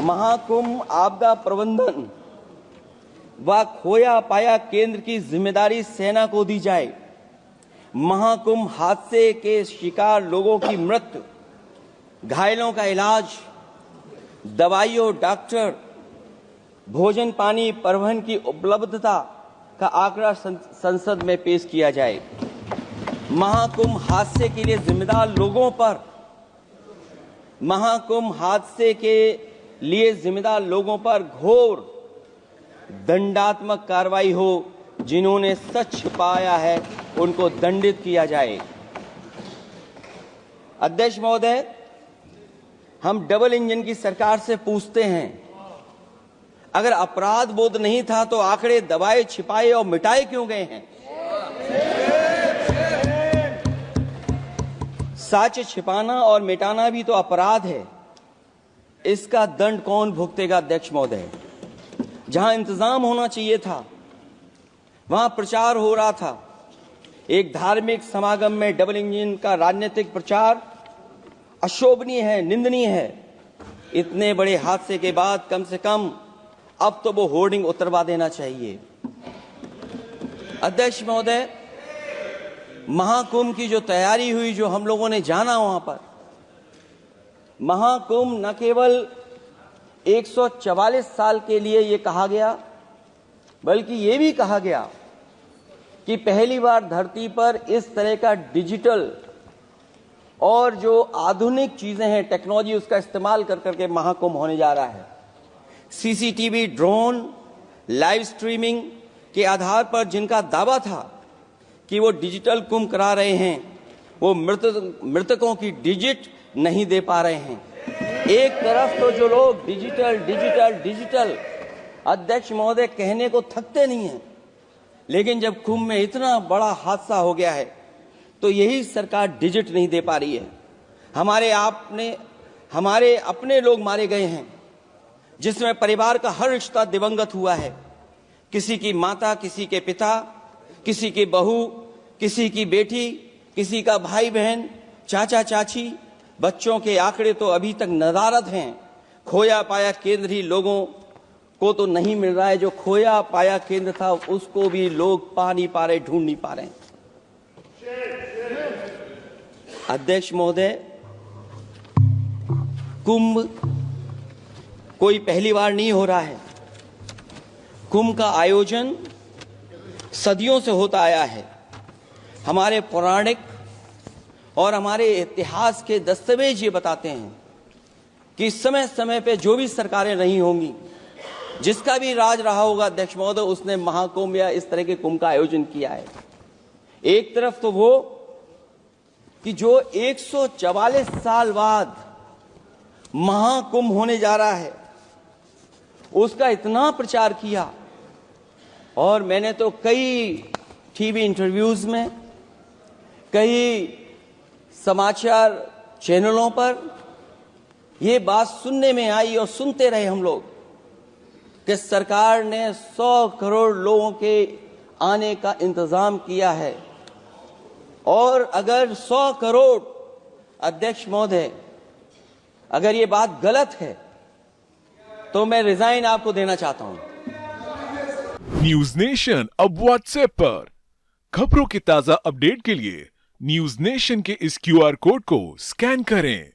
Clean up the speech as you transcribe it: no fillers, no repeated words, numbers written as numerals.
महाकुंभ आपदा प्रबंधन व खोया पाया केंद्र की जिम्मेदारी सेना को दी जाए। महाकुंभ हादसे के शिकार लोगों की मृत्यु, घायलों का इलाज, दवाइयों, डॉक्टर, भोजन पानी परिवहन की उपलब्धता का आंकड़ा संसद में पेश किया जाए। महाकुंभ हादसे के लिए जिम्मेदार लोगों पर घोर दंडात्मक कार्रवाई हो। जिन्होंने सच छिपाया है उनको दंडित किया जाए। अध्यक्ष महोदय, हम डबल इंजन की सरकार से पूछते हैं, अगर अपराध बोध नहीं था तो आंकड़े दबाए, छिपाए और मिटाए क्यों गए हैं? सच छिपाना और मिटाना भी तो अपराध है। इसका दंड कौन भुगतेगा? अध्यक्ष महोदय, जहां इंतजाम होना चाहिए था वहां प्रचार हो रहा था। एक धार्मिक समागम में डबल इंजन का राजनीतिक प्रचार अशोभनीय है, निंदनीय है। इतने बड़े हादसे के बाद कम से कम अब तो वो होर्डिंग उतरवा देना चाहिए। अध्यक्ष महोदय, महाकुंभ की जो तैयारी हुई, जो हम लोगों ने जाना वहां पर, महाकुंभ न केवल 144 साल के लिए ये कहा गया, बल्कि ये भी कहा गया कि पहली बार धरती पर इस तरह का डिजिटल और जो आधुनिक चीजें हैं, टेक्नोलॉजी, उसका इस्तेमाल कर करके महाकुंभ होने जा रहा है। सीसीटीवी, ड्रोन, लाइव स्ट्रीमिंग के आधार पर जिनका दावा था कि वो डिजिटल कुंभ करा रहे हैं, वो मृतकों की डिजिट नहीं दे पा रहे हैं। एक तरफ तो जो लोग डिजिटल डिजिटल डिजिटल अध्यक्ष महोदय कहने को थकते नहीं हैं, लेकिन जब कुंभ में इतना बड़ा हादसा हो गया है तो यही सरकार डिजिट नहीं दे पा रही है। हमारे अपने लोग मारे गए हैं, जिसमें परिवार का हर रिश्ता दिवंगत हुआ है। किसी की माता, किसी के पिता, किसी की बहू, किसी की बेटी, किसी का भाई बहन, चाचा चाची, बच्चों के आंकड़े तो अभी तक नदारद हैं। खोया पाया केंद्र ही लोगों को तो नहीं मिल रहा है। जो खोया पाया केंद्र था उसको भी लोग पा नहीं पा रहे, ढूंढ नहीं पा रहे। अध्यक्ष महोदय, कुंभ कोई पहली बार नहीं हो रहा है। कुंभ का आयोजन सदियों से होता आया है। हमारे पौराणिक और हमारे इतिहास के दस्तावेज ये बताते हैं कि समय समय पे जो भी सरकारें रही होंगी, जिसका भी राज रहा होगा अध्यक्ष महोदय, उसने महाकुंभ या इस तरह के कुंभ का आयोजन किया है। एक तरफ तो वो कि जो 144 साल बाद महाकुंभ होने जा रहा है, उसका इतना प्रचार किया। और मैंने तो कई टीवी इंटरव्यूज में, कई समाचार चैनलों पर ये बात सुनने में आई और सुनते रहे हम लोग कि सरकार ने 100 करोड़ लोगों के आने का इंतजाम किया है। और अगर 100 करोड़, अध्यक्ष महोदय, अगर ये बात गलत है तो मैं रिजाइन आपको देना चाहता हूं। न्यूज नेशन अब व्हाट्सएप पर खबरों के ताजा अपडेट के लिए न्यूज नेशन के इस QR कोड को स्कैन करें।